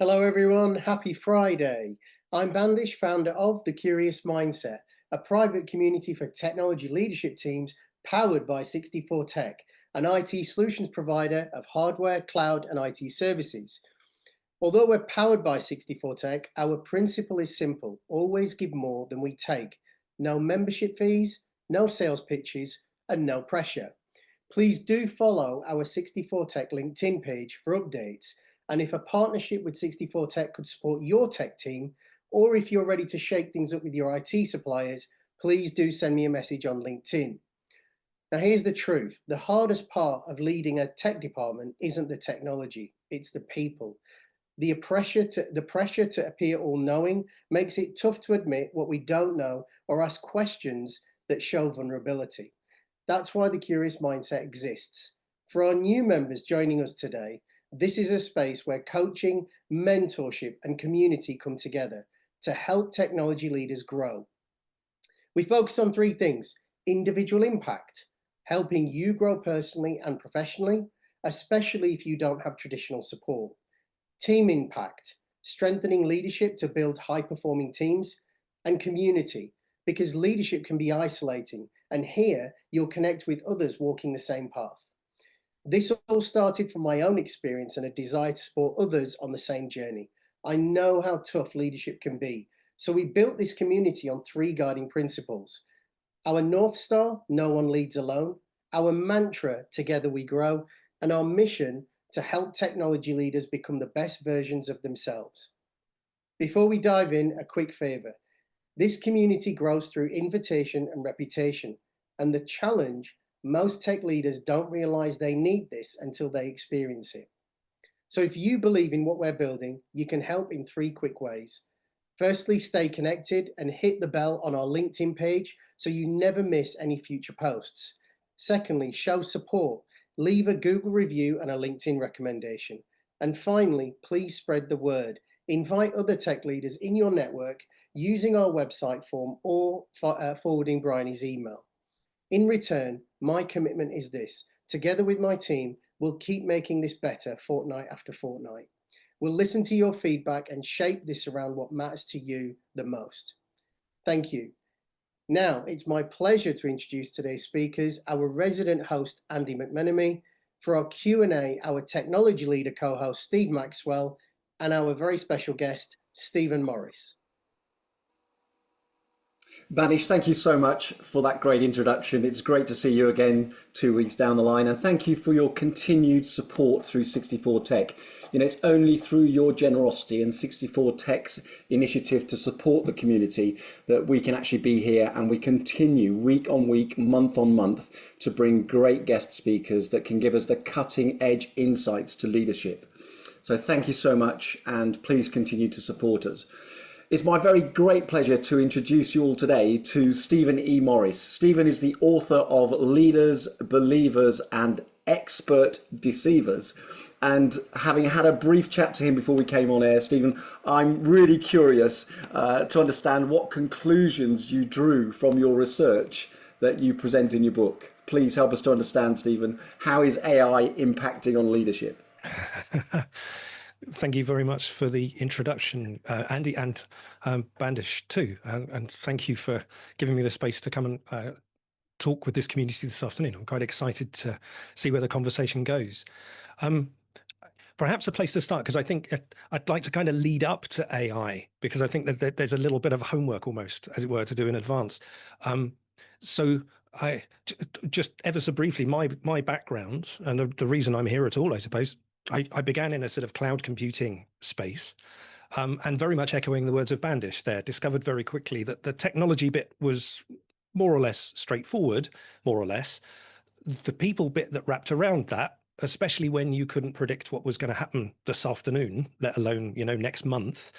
Hello everyone, happy Friday. I'm Bandish, founder of The Curious Mindset, a private community for technology leadership teams powered by 64 Tech, an IT solutions provider of hardware, cloud and IT services. Although we're powered by 64 Tech, our principle is simple: always give more than we take. No membership fees, no sales pitches, and no pressure. Please do follow our 64 Tech LinkedIn page for updates. And if a partnership with 64 Tech could support your tech team, or if you're ready to shake things up with your IT suppliers, please do send me a message on LinkedIn. Now, here's the truth. The hardest part of leading a tech department isn't the technology, it's the people. The pressure to appear all-knowing makes it tough to admit what we don't know or ask questions that show vulnerability. That's why the Curious Mindset exists. For our new members joining us today, this is a space where coaching, mentorship, and community come together to help technology leaders grow. We focus on three things: individual impact, helping you grow personally and professionally, especially if you don't have traditional support; team impact, strengthening leadership to build high-performing teams; and community, because leadership can be isolating, and here you'll connect with others walking the same path. This all started from my own experience and a desire to support others on the same journey. I know how tough leadership can be, so we built this community on three guiding principles. Our North Star: no one leads alone; our mantra: together we grow; and our mission: to help technology leaders become the best versions of themselves. Before we dive in, a quick favor. This community grows through invitation and reputation, and the challenge: most tech leaders don't realize they need this until they experience it. So if you believe in what we're building, you can help in three quick ways. Firstly, stay connected and hit the bell on our LinkedIn page so you never miss any future posts. Secondly, show support. Leave a Google review and a LinkedIn recommendation. And finally, please spread the word. Invite other tech leaders in your network using our website form or forwarding Bryony's email. In return, my commitment is this: together with my team, we'll keep making this better fortnight after fortnight. We'll listen to your feedback and shape this around what matters to you the most. Thank you. Now, it's my pleasure to introduce today's speakers: our resident host, Andy McMenemy; for our Q&A, our technology leader co-host, Steve Maxwell; and our very special guest, Stephen Morris. Bandish, thank you so much for that great introduction. It's great to see you again 2 weeks down the line, and thank you for your continued support through 64 Tech. You know, it's only through your generosity and 64 Tech's initiative to support the community that we can actually be here, and we continue week on week, month on month, to bring great guest speakers that can give us the cutting edge insights to leadership. So thank you so much, and please continue to support us. It's my very great pleasure to introduce you all today to Stephen E. Morris. Stephen is the author of Leaders, Believers and Expert Deceivers. And having had a brief chat to him before we came on air, Stephen, I'm really curious to understand what conclusions you drew from your research that you present in your book. Please help us to understand, Stephen, how is AI impacting on leadership? Thank you very much for the introduction, Andy, and Bandish too. And thank you for giving me the space to come and talk with this community this afternoon. I'm quite excited to see where the conversation goes. Perhaps a place to start, because I think I'd like to kind of lead up to AI, because I think that there's a little bit of homework almost, as it were, to do in advance. So I just ever so briefly, my background and the reason I'm here at all, I suppose, I began in a sort of cloud computing space, and very much echoing the words of Bandish there, discovered very quickly that the technology bit was more or less straightforward, more or less. The people bit that wrapped around that, especially when you couldn't predict what was going to happen this afternoon, let alone, next month,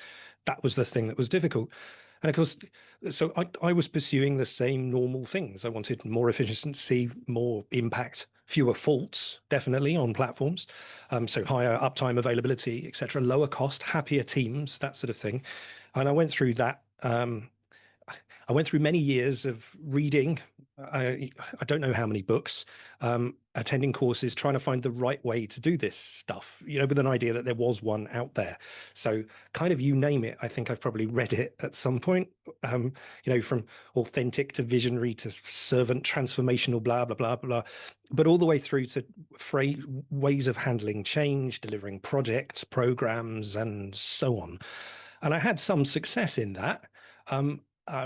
that was the thing that was difficult. And of course, so I was pursuing the same normal things. I wanted more efficiency, more impact, fewer faults, definitely, on platforms. So higher uptime, availability, etc., lower cost, happier teams, that sort of thing. And I went through that. I went through many years of reading, I don't know how many books, attending courses, trying to find the right way to do this stuff, with an idea that there was one out there. So kind of you name it, I think I've probably read it at some point, from authentic to visionary to servant transformational, blah, blah, blah, blah, but all the way through to ways of handling change, delivering projects, programs, and so on. And I had some success in that.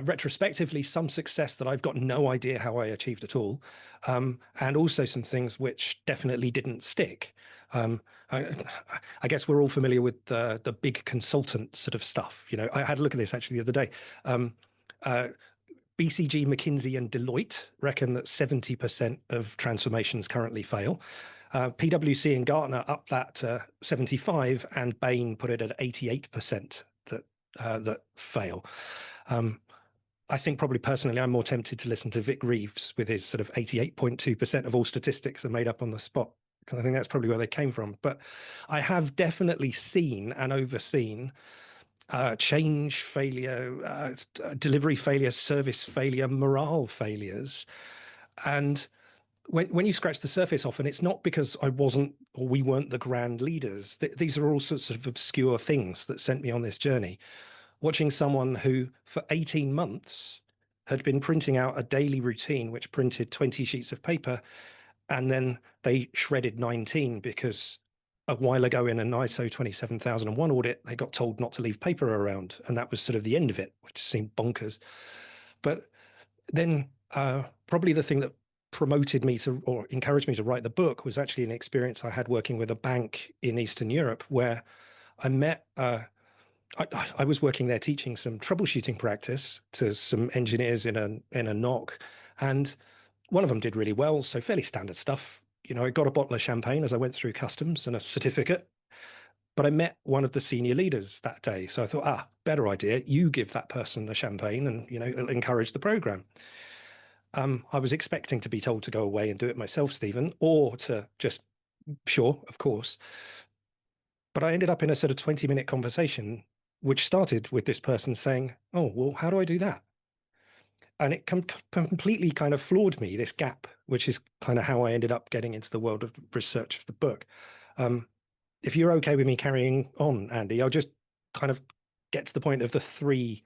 Retrospectively, some success that I've got no idea how I achieved at all, and also some things which definitely didn't stick. I, I guess we're all familiar with the big consultant sort of stuff. I had a look at this actually the other day. BCG, McKinsey, and Deloitte reckon that 70% of transformations currently fail. PwC and Gartner up that to 75, and Bain put it at 88% that fail. I think probably personally, I'm more tempted to listen to Vic Reeves with his sort of 88.2% of all statistics are made up on the spot, because I think that's probably where they came from. But I have definitely seen and overseen change failure, delivery failure, service failure, morale failures. And when you scratch the surface off, and it's not because I wasn't or we weren't the grand leaders, these are all sorts of obscure things that sent me on this journey. Watching someone who for 18 months had been printing out a daily routine, which printed 20 sheets of paper, and then they shredded 19 because a while ago in an ISO 27001 audit, they got told not to leave paper around. And that was sort of the end of it, which seemed bonkers. But then probably the thing that promoted me to, or encouraged me to write the book, was actually an experience I had working with a bank in Eastern Europe, where I met I was working there teaching some troubleshooting practice to some engineers in a NOC, and one of them did really well, so fairly standard stuff. I got a bottle of champagne as I went through customs and a certificate, but I met one of the senior leaders that day. So I thought, better idea, you give that person the champagne and, it'll encourage the program. I was expecting to be told to go away and do it myself, Stephen, or to just, sure, of course. But I ended up in a sort of 20-minute conversation, which started with this person saying, oh, well, how do I do that? And it completely kind of floored me, this gap, which is kind of how I ended up getting into the world of research of the book. If you're okay with me carrying on, Andy, I'll just kind of get to the point of the three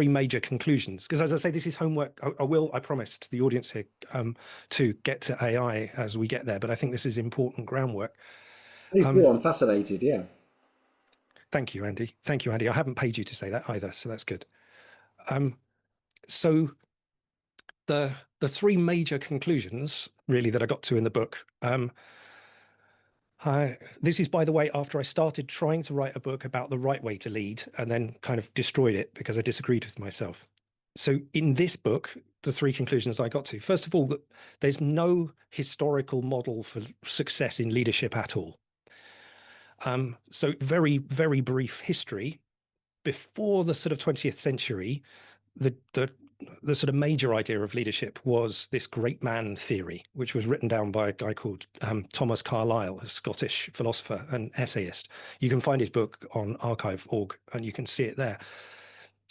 major conclusions. Because as I say, this is homework. I promise to the audience here to get to AI as we get there. But I think this is important groundwork. I'm fascinated, yeah. Thank you, Andy. Thank you, Andy. I haven't paid you to say that either, so that's good. So the three major conclusions, really, that I got to in the book. This is, by the way, after I started trying to write a book about the right way to lead, and then kind of destroyed it because I disagreed with myself. So in this book, the three conclusions I got to: first of all, that there's no historical model for success in leadership at all. So very, very brief history. Before the sort of 20th century, the sort of major idea of leadership was this great man theory, which was written down by a guy called Thomas Carlyle, a Scottish philosopher and essayist. You can find his book on archive.org and you can see it there.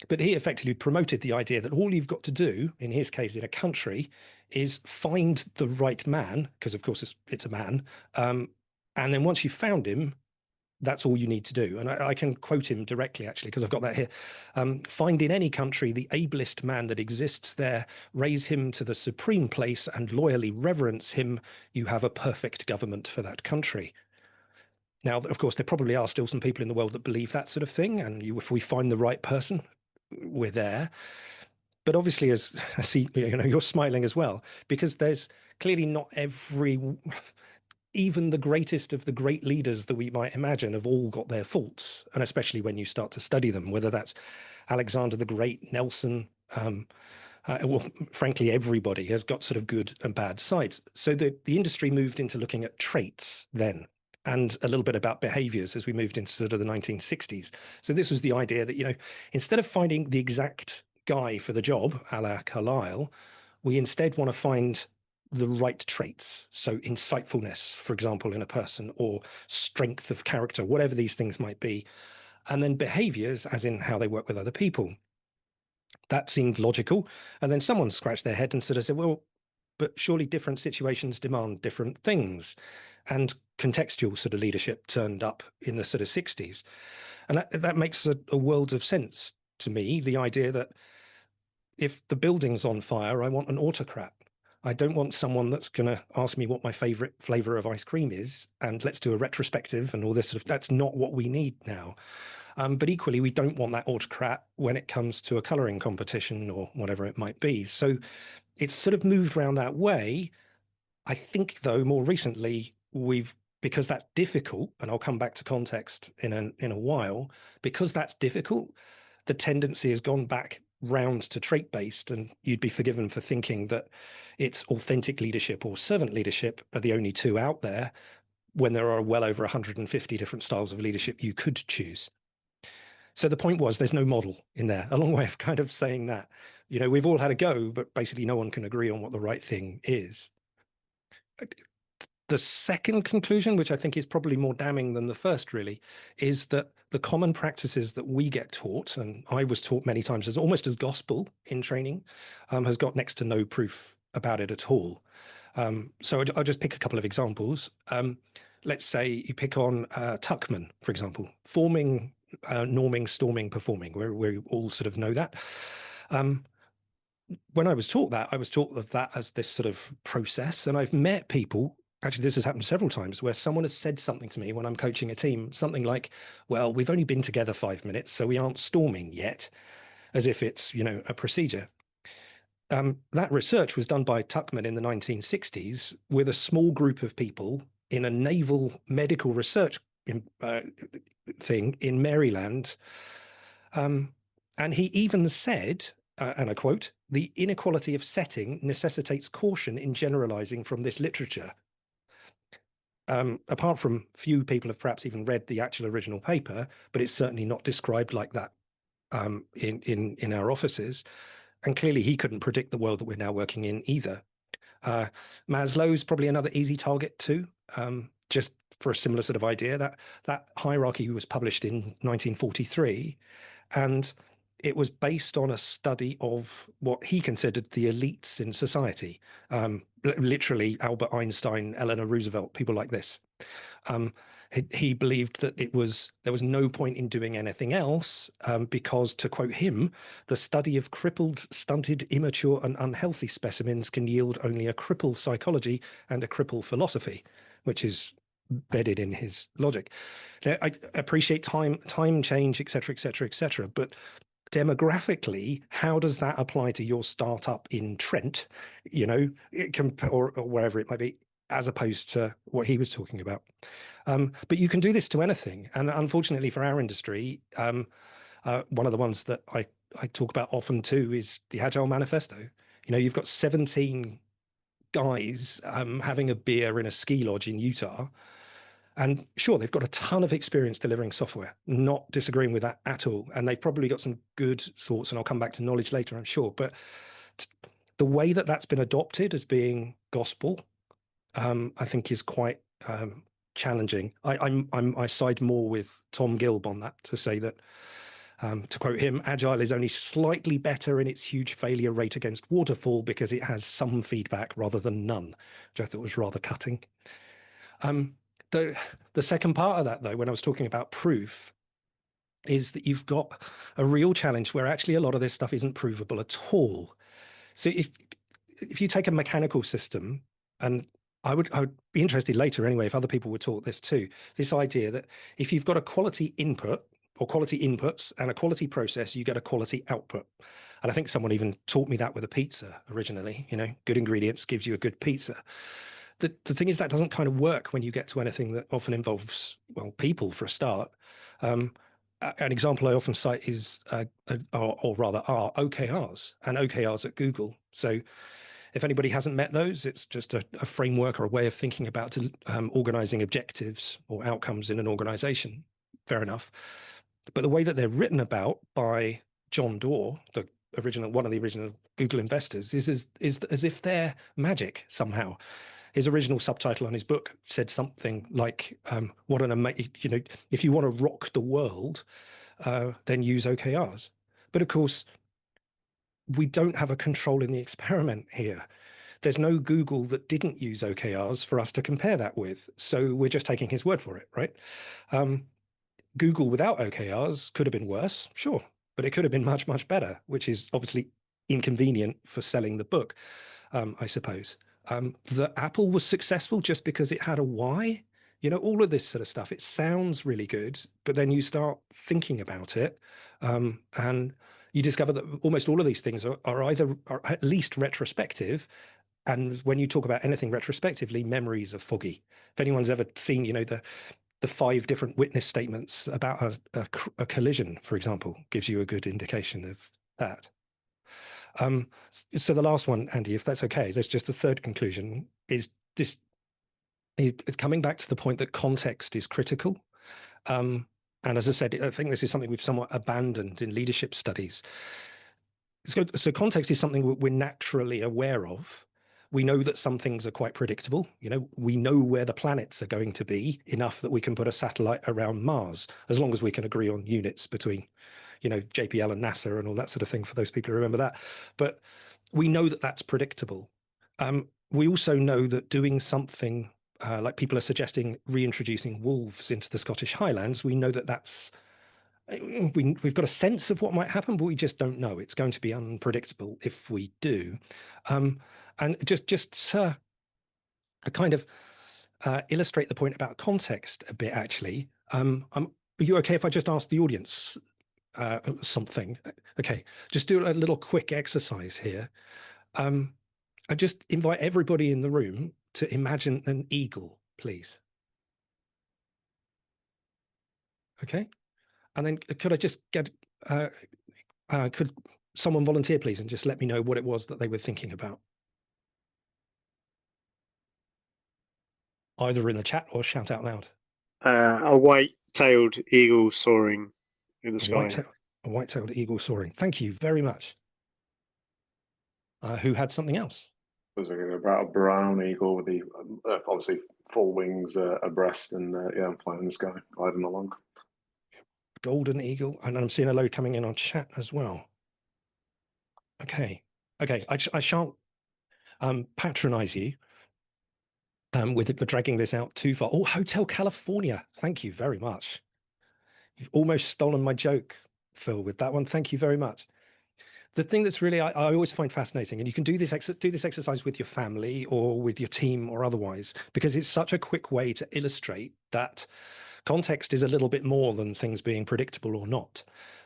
But he effectively promoted the idea that all you've got to do, in his case, in a country, is find the right man, because of course it's a man. And then once you've found him, that's all you need to do. And I can quote him directly, actually, because I've got that here. Find in any country the ablest man that exists there, raise him to the supreme place and loyally reverence him. You have a perfect government for that country. Now, of course, there probably are still some people in the world that believe that sort of thing. And if we find the right person, we're there. But obviously, as I see, you're smiling as well, because there's clearly not even the greatest of the great leaders that we might imagine have all got their faults. And especially when you start to study them, whether that's Alexander the Great, Nelson, well, frankly, everybody has got sort of good and bad sides. So the industry moved into looking at traits then, and a little bit about behaviors as we moved into sort of the 1960s. So this was the idea that, instead of finding the exact guy for the job, a la Carlyle, we instead want to find the right traits. So insightfulness, for example, in a person, or strength of character, whatever these things might be. And then behaviors, as in how they work with other people. That seemed logical. And then someone scratched their head and sort of said, well, but surely different situations demand different things. And contextual sort of leadership turned up in the sort of 60s. And that makes a world of sense to me, the idea that if the building's on fire, I want an autocrat. I don't want someone that's going to ask me what my favorite flavor of ice cream is and let's do a retrospective and all this sort of. That's not what we need now. But equally, we don't want that autocrat when it comes to a colouring competition or whatever it might be. So it's sort of moved around that way. I think, though, more recently, because that's difficult, and I'll come back to context in a while, because that's difficult, the tendency has gone back round to trait-based, and you'd be forgiven for thinking that it's authentic leadership or servant leadership are the only two out there when there are well over 150 different styles of leadership you could choose. So the point was there's no model in there, a long way of kind of saying that. We've all had a go, but basically no one can agree on what the right thing is. The second conclusion, which I think is probably more damning than the first, really, is that the common practices that we get taught, and I was taught many times as almost as gospel in training, has got next to no proof about it at all. So I'll just pick a couple of examples. Let's say you pick on Tuckman, for example, forming, norming, storming, performing, where we all sort of know that. When I was taught that, I was taught of that as this sort of process. And I've met people, actually, this has happened several times, where someone has said something to me when I'm coaching a team, something like, well, we've only been together 5 minutes, so we aren't storming yet, as if it's, a procedure. That research was done by Tuckman in the 1960s with a small group of people in a naval medical research thing in Maryland. And he even said, and I quote, "The inequality of setting necessitates caution in generalizing from this literature." Apart from few people have perhaps even read the actual original paper, but it's certainly not described like that in our offices. And clearly he couldn't predict the world that we're now working in either. Maslow's probably another easy target too, just for a similar sort of idea. That hierarchy was published in 1943, and it was based on a study of what he considered the elites in society, literally Albert Einstein, Eleanor Roosevelt, people like this. He believed that there was no point in doing anything else because, to quote him, the study of crippled, stunted, immature, and unhealthy specimens can yield only a crippled psychology and a crippled philosophy, which is bedded in his logic. Now, I appreciate time change, et cetera, but demographically, how does that apply to your startup in Trent, or wherever it might be, as opposed to what he was talking about? But you can do this to anything. And unfortunately for our industry, one of the ones that I talk about often too is the Agile Manifesto. You've got 17 guys having a beer in a ski lodge in Utah. And sure, they've got a ton of experience delivering software, not disagreeing with that at all. And they've probably got some good thoughts, and I'll come back to knowledge later, I'm sure. But the way that that's been adopted as being gospel, I think is quite challenging. I side more with Tom Gilb on that, to say that, to quote him, Agile is only slightly better in its huge failure rate against waterfall because it has some feedback rather than none, which I thought was rather cutting. The second part of that, though, when I was talking about proof, is that you've got a real challenge where actually a lot of this stuff isn't provable at all. So if you take a mechanical system, and I would be interested later anyway, if other people would talk this too, this idea that if you've got a quality input or quality inputs and a quality process, you get a quality output. And I think someone even taught me that with a pizza originally, good ingredients gives you a good pizza. The thing is that doesn't kind of work when you get to anything that often involves, well, people for a start. An example I often cite is, or rather are OKRs and OKRs at Google. So if anybody hasn't met those, it's just a framework or a way of thinking about organizing objectives or outcomes in an organization. Fair enough. But the way that they're written about by John Doerr, one of the original Google investors, is as if they're magic somehow. His original subtitle on his book said something like, "What an amazing, if you want to rock the world, then use OKRs." But of course, we don't have a control in the experiment here. There's no Google that didn't use OKRs for us to compare that with. So we're just taking his word for it, right? Google without OKRs could have been worse, sure, but it could have been much, much better, which is obviously inconvenient for selling the book, I suppose. That Apple was successful just because it had a why, all of this sort of stuff. It sounds really good, but then you start thinking about it, and you discover that almost all of these things are at least retrospective. And when you talk about anything retrospectively, memories are foggy. If anyone's ever seen, the 5 different witness statements about a collision, for example, gives you a good indication of that. So the last one, Andy, if that's okay, there's just the third conclusion is this. It's coming back to the point that context is critical. And as I said, I think this is something we've somewhat abandoned in leadership studies. So context is something we're naturally aware of. We know that some things are quite predictable. We know where the planets are going to be enough that we can put a satellite around Mars, as long as we can agree on units between, JPL and NASA and all that sort of thing, for those people who remember that. But we know that that's predictable. We also know that doing something like people are suggesting reintroducing wolves into the Scottish Highlands, we know that we've got a sense of what might happen, but we just don't know. It's going to be unpredictable if we do. And just to kind of illustrate the point about context a bit, actually, are you okay if I just ask the audience something? Okay, just do a little quick exercise here. I just invite everybody in the room to imagine an eagle, please. Okay, and then could I just get could someone volunteer, please, and just let me know what it was that they were thinking about, either in the chat or shout out loud. A white-tailed eagle soaring in the sky. A white-tailed eagle soaring. Thank you very much. Who had something else? I was thinking about a brown eagle with the obviously full wings abreast and flying in the sky, gliding along. Golden eagle, and I'm seeing a load coming in on chat as well. Okay. I shan't patronize you with dragging this out too far. Oh, Hotel California. Thank you very much. You've almost stolen my joke, Phil, with that one. Thank you very much. The thing that's really I always find fascinating, and you can do this exercise with your family or with your team or otherwise, because it's such a quick way to illustrate that context is a little bit more than things being predictable or not.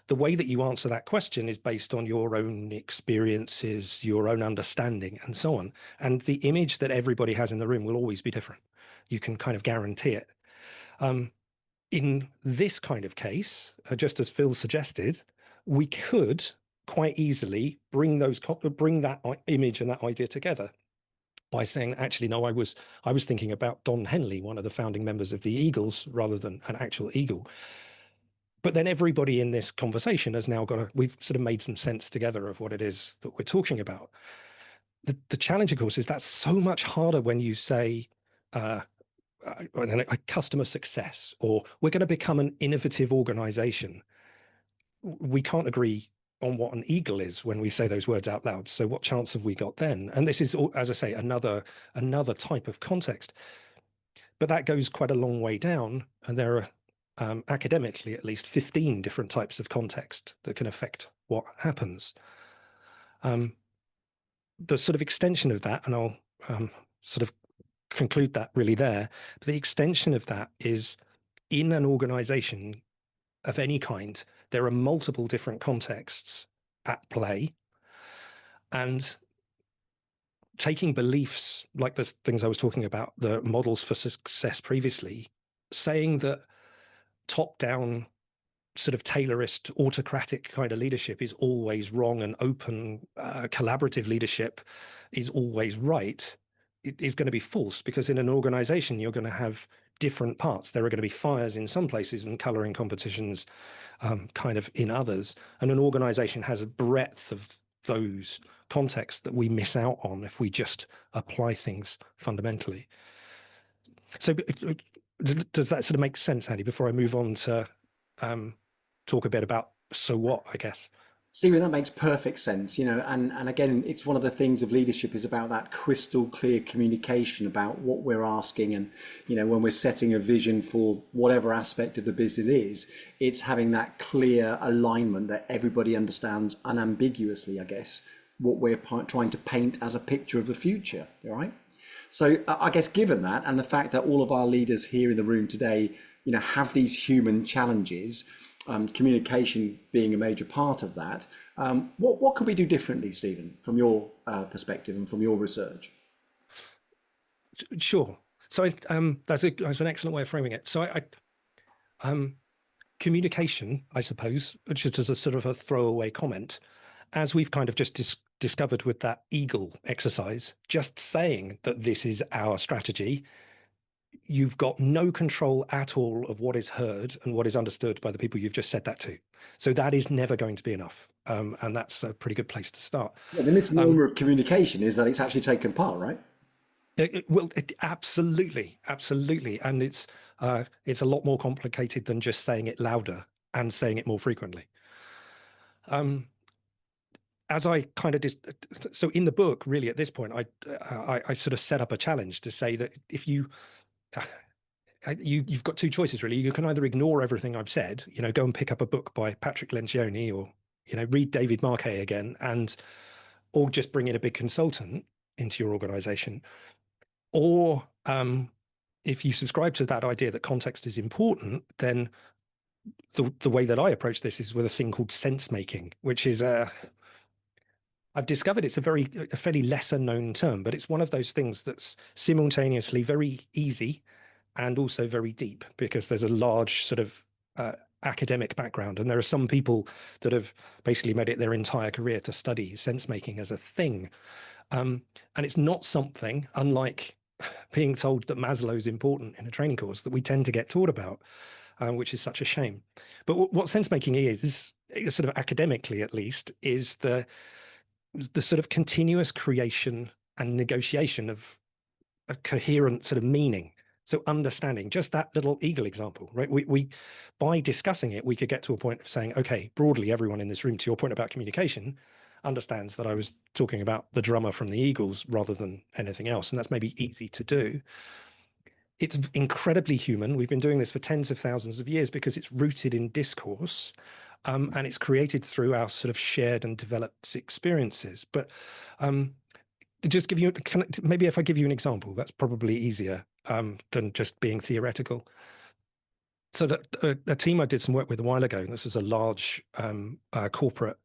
The way that you answer that question is based on your own experiences, your own understanding, and so on. And the image that everybody has in the room will always be different. You can kind of guarantee it. In this kind of case, just as Phil suggested, we could quite easily bring that image and that idea together by saying, actually, no, I was thinking about Don Henley, one of the founding members of the Eagles, rather than an actual eagle. But then everybody in this conversation has now we've sort of made some sense together of what it is that we're talking about. The challenge, of course, is that's so much harder when you say customer success, or we're going to become an innovative organization. We can't agree on what an eagle is when we say those words out loud. So what chance have we got then? And this is, as I say, another type of context. But that goes quite a long way down, and there are academically at least 15 different types of context that can affect what happens. The sort of extension of that, and I'll sort of conclude that really there, but the extension of that is, in an organization of any kind, there are multiple different contexts at play, and taking beliefs like the things I was talking about, the models for success previously, saying that top-down sort of Taylorist autocratic kind of leadership is always wrong and open collaborative leadership is always right, it is going to be false, because in an organization you're going to have different parts. There are going to be fires in some places and coloring competitions kind of in others, and an organization has a breadth of those contexts that we miss out on if we just apply things fundamentally. So does that sort of make sense, Andy, before I move on to talk a bit about so what, I guess? Stephen, that makes perfect sense, and again, it's one of the things of leadership is about that crystal clear communication about what we're asking. And, when we're setting a vision for whatever aspect of the business is, it's having that clear alignment that everybody understands unambiguously, I guess, what we're trying to paint as a picture of the future, all right? So I guess given that and the fact that all of our leaders here in the room today, have these human challenges, communication being a major part of that. What can we do differently, Stephen, from your perspective and from your research? Sure. So that's an excellent way of framing it. So communication, I suppose, just as a sort of a throwaway comment, as we've kind of just discovered with that eagle exercise, just saying that this is our strategy, you've got no control at all of what is heard and what is understood by the people you've just said that to. So that is never going to be enough. And that's a pretty good place to start. Yeah, the misnomer of communication is that it's actually taken part, right? Absolutely, absolutely. And it's a lot more complicated than just saying it louder and saying it more frequently. As I kind of so in the book, really at this point, I sort of set up a challenge to say that if you've got two choices really. You can either ignore everything I've said, go and pick up a book by Patrick Lencioni, or read David Marquet again, or just bring in a big consultant into your organization. Or if you subscribe to that idea that context is important, then the way that I approach this is with a thing called sense making, which is I've discovered it's a fairly lesser known term, but it's one of those things that's simultaneously very easy and also very deep, because there's a large sort of academic background. And there are some people that have basically made it their entire career to study sense making as a thing. And it's not something, unlike being told that Maslow is important in a training course, that we tend to get taught about, which is such a shame. But what sense making is, sort of academically at least, is the sort of continuous creation and negotiation of a coherent sort of meaning. So understanding, just that little eagle example, right? We by discussing it, we could get to a point of saying, okay, broadly, everyone in this room, to your point about communication, understands that I was talking about the drummer from the Eagles rather than anything else. And that's maybe easy to do. It's incredibly human. We've been doing this for tens of thousands of years because it's rooted in discourse. And it's created through our sort of shared and developed experiences. But just give you, maybe if I give you an example, that's probably easier than just being theoretical. So a team I did some work with a while ago, this is a large corporate,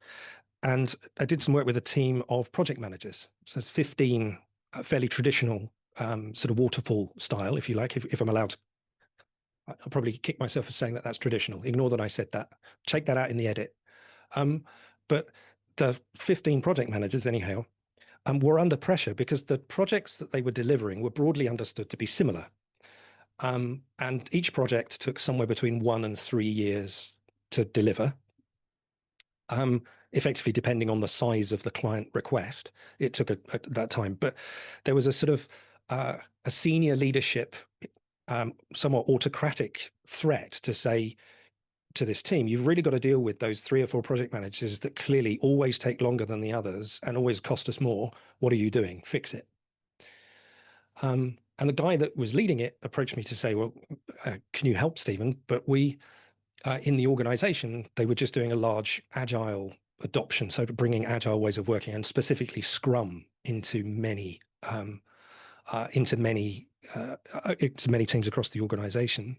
and I did some work with a team of project managers. So it's 15 fairly traditional sort of waterfall style, if you like, if I'm allowed to. I'll probably kick myself for saying that that's traditional. Ignore that I said that. Check that out in the edit. But the 15 project managers, anyhow, were under pressure because the projects that they were delivering were broadly understood to be similar. And each project took somewhere between 1 and 3 years to deliver. Effectively, depending on the size of the client request, it took that time. But there was a sort of a senior leadership, somewhat autocratic threat to say to this team, you've really got to deal with those 3 or 4 project managers that clearly always take longer than the others and always cost us more. What are you doing? Fix it. And the guy that was leading it approached me to say, well, can you help, Stephen? But we, in the organization, they were just doing a large agile adoption. So bringing agile ways of working and specifically Scrum into many teams across the organization.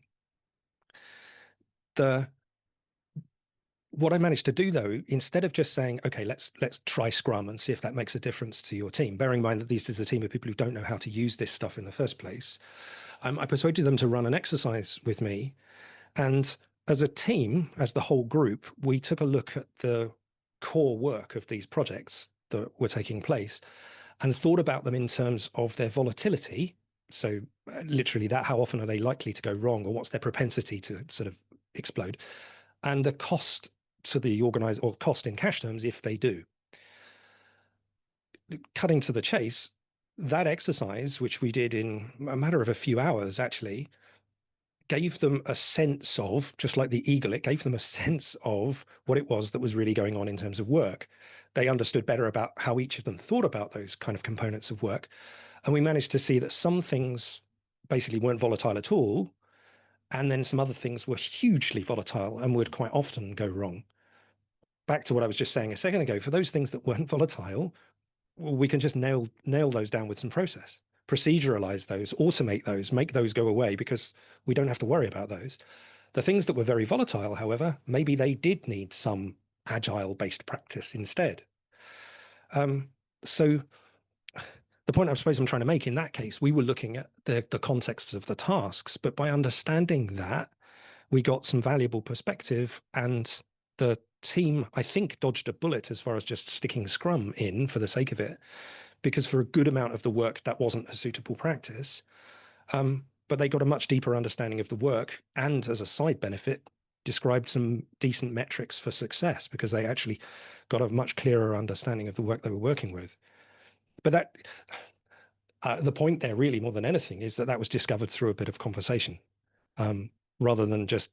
What I managed to do, though, instead of just saying, okay, let's try Scrum and see if that makes a difference to your team, bearing in mind that this is a team of people who don't know how to use this stuff in the first place, I persuaded them to run an exercise with me. And as a team, as the whole group, we took a look at the core work of these projects that were taking place and thought about them in terms of their volatility. So literally that, how often are they likely to go wrong, or what's their propensity to sort of explode, and the cost to the organizer, or cost in cash terms if they do. Cutting to the chase, that exercise, which we did in a matter of a few hours, actually gave them a sense of, just like the eagle, it gave them a sense of what it was that was really going on in terms of work. They understood better about how each of them thought about those kind of components of work. And we managed to see that some things basically weren't volatile at all. And then some other things were hugely volatile and would quite often go wrong. Back to what I was just saying a second ago, for those things that weren't volatile, we can just nail those down with some process, proceduralize those, automate those, make those go away, because we don't have to worry about those. The things that were very volatile, however, maybe they did need some agile-based practice instead. So the point I suppose I'm trying to make in that case, we were looking at the context of the tasks, but by understanding that, we got some valuable perspective, and the team, I think, dodged a bullet as far as just sticking Scrum in for the sake of it, because for a good amount of the work, that wasn't a suitable practice. But they got a much deeper understanding of the work, and as a side benefit, described some decent metrics for success, because they actually got a much clearer understanding of the work they were working with. But that the point there, really, more than anything, is that was discovered through a bit of conversation, rather than just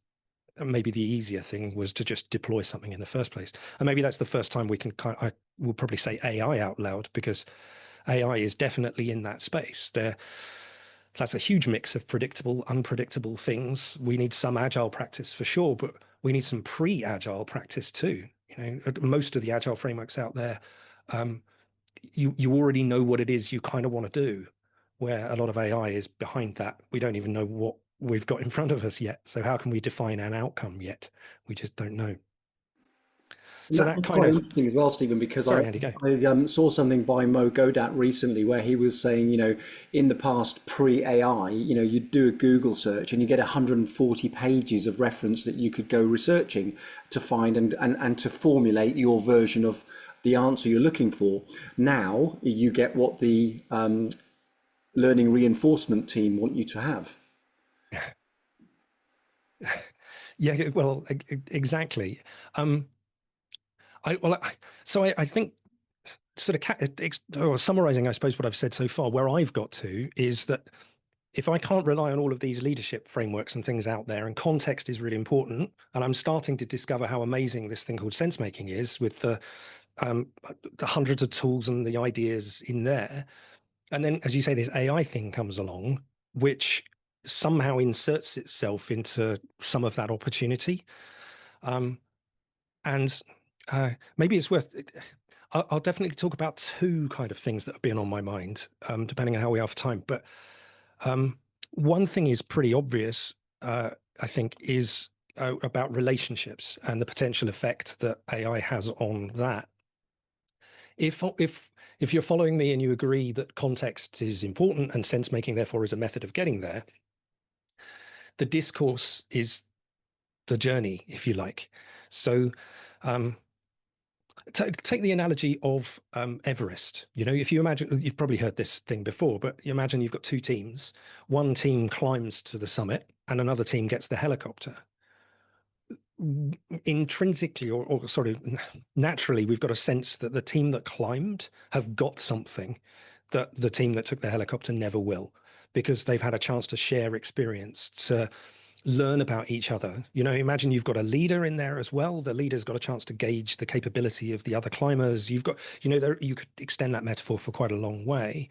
maybe the easier thing was to just deploy something in the first place. And maybe that's the first time we can I will probably say AI out loud, because AI is definitely in that space. That's a huge mix of predictable, unpredictable things. We need some agile practice for sure, but we need some pre-agile practice too. Most of the agile frameworks out there, you already know what it is you kind of want to do, where a lot of AI is behind that. We don't even know what we've got in front of us yet. So how can we define an outcome yet? We just don't know. And so that that was kind quite of interesting as well, Stephen, because sorry, Andy, go. I saw something by Mo Godat recently where he was saying, in the past pre-AI, you'd do a Google search and you get 140 pages of reference that you could go researching to find and to formulate your version of the answer you're looking for. Now you get what the learning reinforcement team want you to have. Yeah, well, exactly. I think sort of summarizing, I suppose, what I've said so far, where I've got to is that if I can't rely on all of these leadership frameworks and things out there, and context is really important, and I'm starting to discover how amazing this thing called sense making is with the hundreds of tools and the ideas in there. And then, as you say, this AI thing comes along, which somehow inserts itself into some of that opportunity. And maybe it's worth, I'll definitely talk about two kind of things that have been on my mind, depending on how we are for time. But one thing is pretty obvious, I think, is about relationships and the potential effect that AI has on that. If you're following me and you agree that context is important and sense making, therefore, is a method of getting there, the discourse is the journey, if you like. So take the analogy of Everest. If you imagine, you've probably heard this thing before, but you imagine you've got two teams. One team climbs to the summit and another team gets the helicopter. Intrinsically or sort of naturally, we've got a sense that the team that climbed have got something that the team that took the helicopter never will, because they've had a chance to share experience, to learn about each other. Imagine you've got a leader in there as well. The leader's got a chance to gauge the capability of the other climbers. You've got, you could extend that metaphor for quite a long way.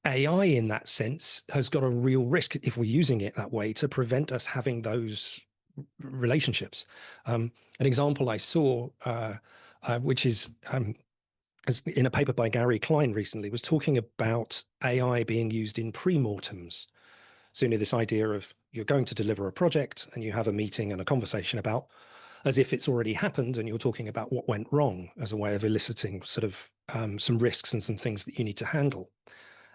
AI in that sense has got a real risk, if we're using it that way, to prevent us having those relationships. An example I saw, which is in a paper by Gary Klein recently, was talking about AI being used in pre-mortems. So this idea of you're going to deliver a project and you have a meeting and a conversation about as if it's already happened, and you're talking about what went wrong as a way of eliciting sort of some risks and some things that you need to handle.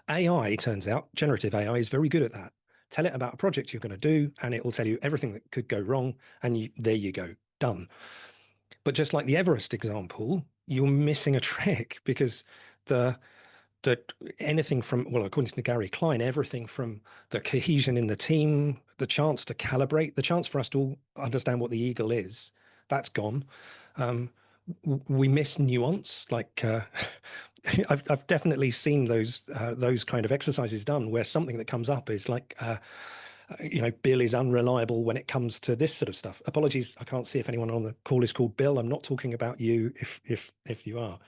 AI, turns out, generative AI is very good at that. Tell it about a project you're going to do, and it will tell you everything that could go wrong, and there you go, done. But just like the Everest example, you're missing a trick, because anything from, well, according to Gary Klein, everything from the cohesion in the team, the chance to calibrate, the chance for us to all understand what the eagle is, that's gone. We miss nuance. Like I've definitely seen those kind of exercises done where something that comes up is like Bill is unreliable when it comes to this sort of stuff. Apologies, I can't see if anyone on the call is called Bill. I'm not talking about you if you are.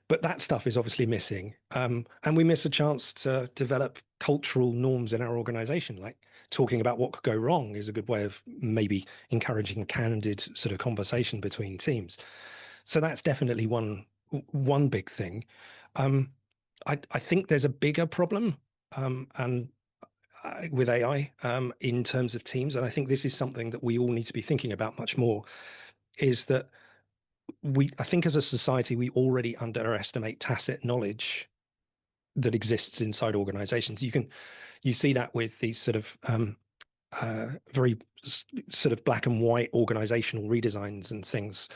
But that stuff is obviously missing. And we miss a chance to develop cultural norms in our organization. Like talking about what could go wrong is a good way of maybe encouraging candid sort of conversation between teams. So that's definitely one big thing. I think there's a bigger problem and with AI in terms of teams. And I think this is something that we all need to be thinking about much more, is that I think as a society, we already underestimate tacit knowledge that exists inside organizations. You see that with these sort of very sort of black and white organizational redesigns and things.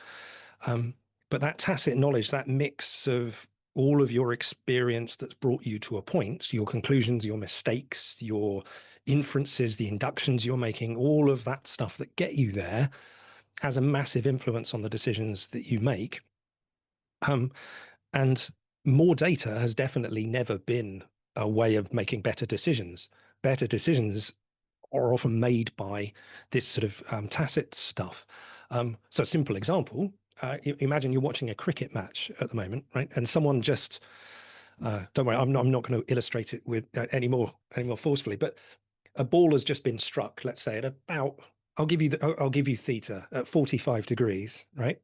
But that tacit knowledge, that mix of all of your experience that's brought you to a point, your conclusions, your mistakes, your inferences, the inductions you're making, all of that stuff that get you there has a massive influence on the decisions that you make. And more data has definitely never been a way of making better decisions. Better decisions are often made by this sort of tacit stuff. So a simple example, imagine you're watching a cricket match at the moment, right? And someone just, don't worry, I'm not going to illustrate it with any more forcefully, but a ball has just been struck, let's say at about, I'll give you theta at 45 degrees, right?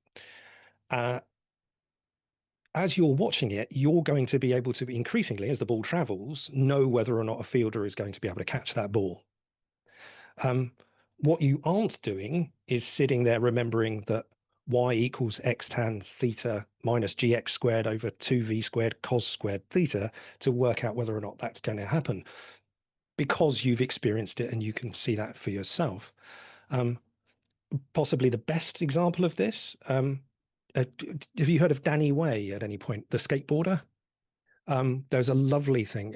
As you're watching it, you're going to be able to increasingly, as the ball travels, know whether or not a fielder is going to be able to catch that ball. What you aren't doing is sitting there remembering that y equals x tan theta minus gx squared over 2v squared cos squared theta to work out whether or not that's going to happen, because you've experienced it and you can see that for yourself. Possibly the best example of this, have you heard of Danny Way at any point, the skateboarder? There's a lovely thing,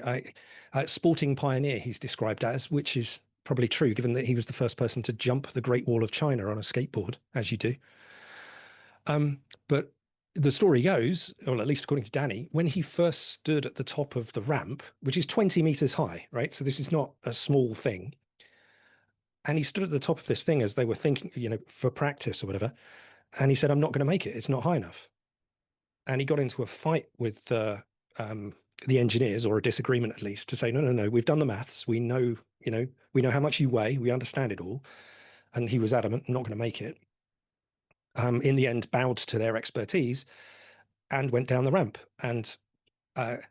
sporting pioneer he's described as, which is probably true, given that he was the first person to jump the Great Wall of China on a skateboard, as you do. But the story goes, or at least according to Danny, when he first stood at the top of the ramp, which is 20 meters high, right? So this is not a small thing. And he stood at the top of this thing as they were thinking, for practice or whatever. And he said, I'm not going to make it. It's not high enough. And he got into a fight with the engineers, or a disagreement at least, to say, no, we've done the maths. We know, we know how much you weigh. We understand it all. And he was adamant, not going to make it. In the end, bowed to their expertise and went down the ramp. And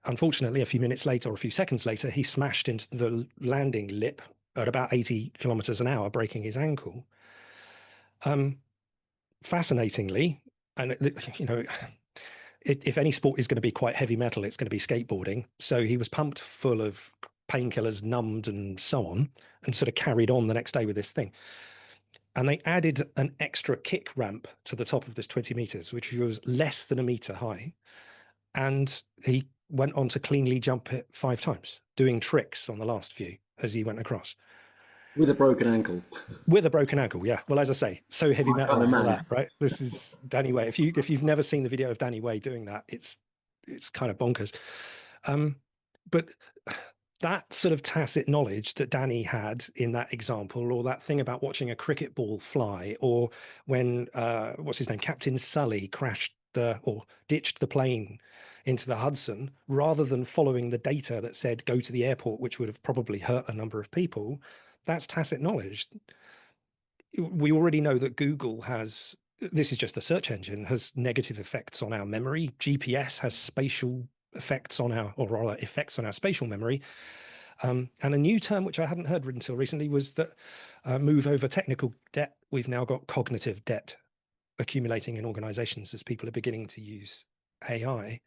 unfortunately, a few minutes later, or a few seconds later, he smashed into the landing lip at about 80 kilometers an hour, breaking his ankle. Fascinatingly, and if any sport is going to be quite heavy metal, it's going to be skateboarding. So he was pumped full of painkillers, numbed and so on, and sort of carried on the next day with this thing. And they added an extra kick ramp to the top of this 20 meters, which was less than a meter high. And he went on to cleanly jump it 5 times, doing tricks on the last few as he went across. With a broken ankle. With a broken ankle, yeah. Well, as I say, so heavy metal and all that, right? This is Danny Way. If you've never seen the video of Danny Way doing that, it's kind of bonkers. But that sort of tacit knowledge that Danny had in that example, or that thing about watching a cricket ball fly, or when what's his name, Captain Sully ditched the plane into the Hudson, rather than following the data that said go to the airport, which would have probably hurt a number of people. That's tacit knowledge. We already know that Google has, this is just the search engine, has negative effects on our memory. GPS has spatial effects on effects on our spatial memory. And a new term, which I hadn't heard until recently, was that move over technical debt, we've now got cognitive debt accumulating in organizations as people are beginning to use AI.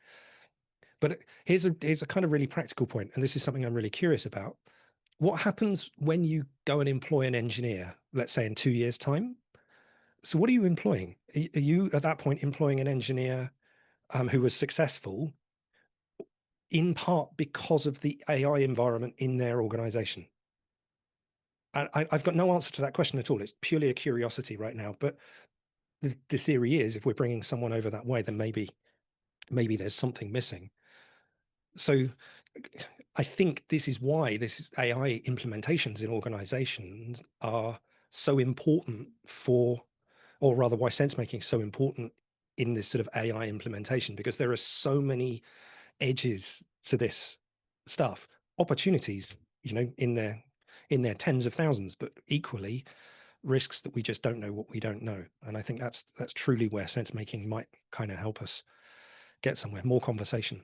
But here's a kind of really practical point, and this is something I'm really curious about. What happens when you go and employ an engineer, let's say in 2 years' time? So what are you employing? Are you at that point employing an engineer who was successful in part because of the AI environment in their organization? And I've got no answer to that question at all. It's purely a curiosity right now. But the theory is, if we're bringing someone over that way, then maybe there's something missing. So I think this is why AI implementations in organizations are so important or rather why sense making is so important in this sort of AI implementation, because there are so many edges to this stuff, opportunities, in their tens of thousands, but equally risks that we just don't know what we don't know. And I think that's truly where sense making might kind of help us get somewhere, more conversation.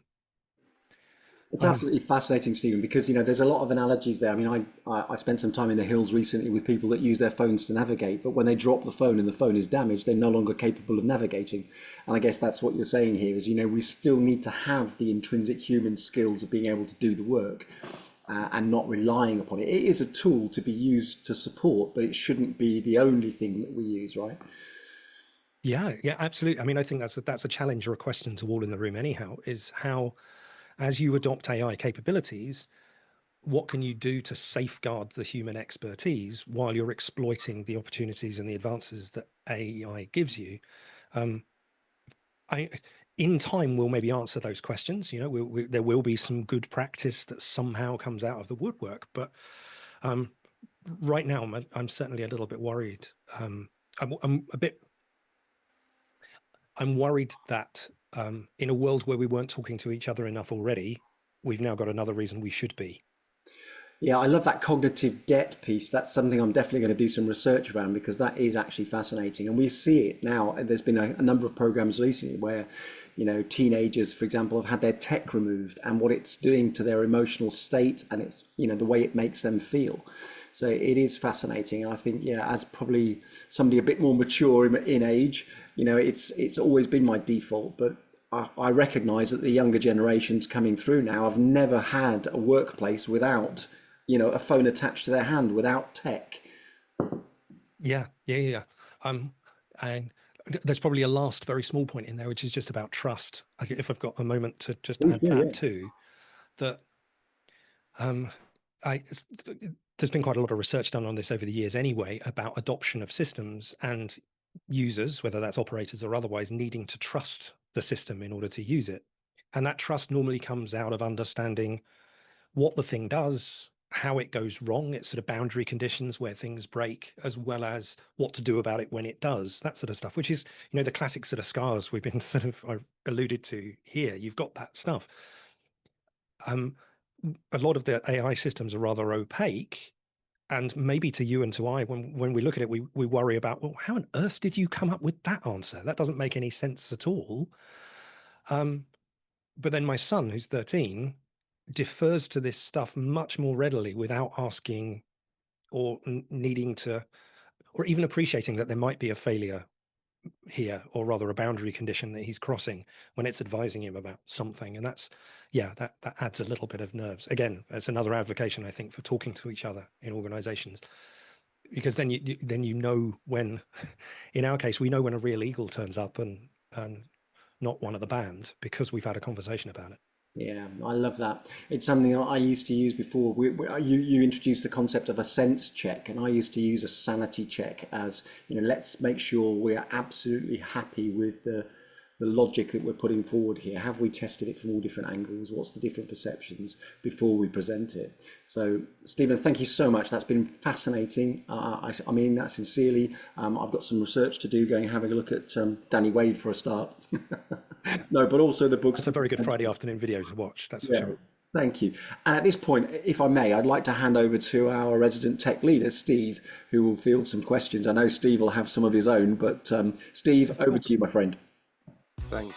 It's absolutely fascinating, Stephen, because there's a lot of analogies there. I mean, I spent some time in the hills recently with people that use their phones to navigate, but when they drop the phone and the phone is damaged, they're no longer capable of navigating. And I guess that's what you're saying here is, we still need to have the intrinsic human skills of being able to do the work and not relying upon it. It is a tool to be used to support, but it shouldn't be the only thing that we use, right? Yeah, absolutely. I mean, I think that's a challenge or a question to all in the room anyhow, is how, as you adopt AI capabilities, what can you do to safeguard the human expertise while you're exploiting the opportunities and the advances that AI gives you? In time, we'll maybe answer those questions. There will be some good practice that somehow comes out of the woodwork, but right now, I'm certainly a little bit worried. I'm worried that in a world where we weren't talking to each other enough already, we've now got another reason we should be. Yeah, I love that cognitive debt piece. That's something I'm definitely going to do some research around, because that is actually fascinating. And we see it now. There's been a number of programs recently where, teenagers, for example, have had their tech removed and what it's doing to their emotional state and it's, the way it makes them feel. So it is fascinating. I think, as probably somebody a bit more mature in age, it's always been my default, but I recognize that the younger generations coming through now have never had a workplace without, a phone attached to their hand, without tech. Yeah. And there's probably a last very small point in there, which is just about trust. If I've got a moment to just add that too, that there's been quite a lot of research done on this over the years anyway, about adoption of systems and users, whether that's operators or otherwise, needing to trust the system in order to use it. And that trust normally comes out of understanding what the thing does, how it goes wrong, its sort of boundary conditions where things break, as well as what to do about it when it does, that sort of stuff, which is, the classic sort of scars we've been sort of alluded to here. You've got that stuff. A lot of the AI systems are rather opaque. And maybe to you and to I, when we look at it, we worry about, well, how on earth did you come up with that answer? That doesn't make any sense at all. But then my son, who's 13, defers to this stuff much more readily without asking or needing to, or even appreciating that there might be a failure here, or rather a boundary condition that he's crossing when it's advising him about something. And that adds a little bit of nerves. Again, it's another advocation, I think, for talking to each other in organizations, because then you know when, in our case, we know when a real eagle turns up and not one of the band, because we've had a conversation about it. Yeah, I love that. It's something I used to use before. You introduced the concept of a sense check, and I used to use a sanity check as, let's make sure we're absolutely happy with the logic that we're putting forward here. Have we tested it from all different angles? What's the different perceptions before we present it? So, Stephen, thank you so much. That's been fascinating. I mean that sincerely. I've got some research to do, having a look at Danny Wade for a start. No, but also the books. That's a very good Friday afternoon video to watch, that's for sure. Thank you. And at this point, if I may, I'd like to hand over to our resident tech leader, Steve, who will field some questions. I know Steve will have some of his own, but Steve, over to you, my friend. Thanks.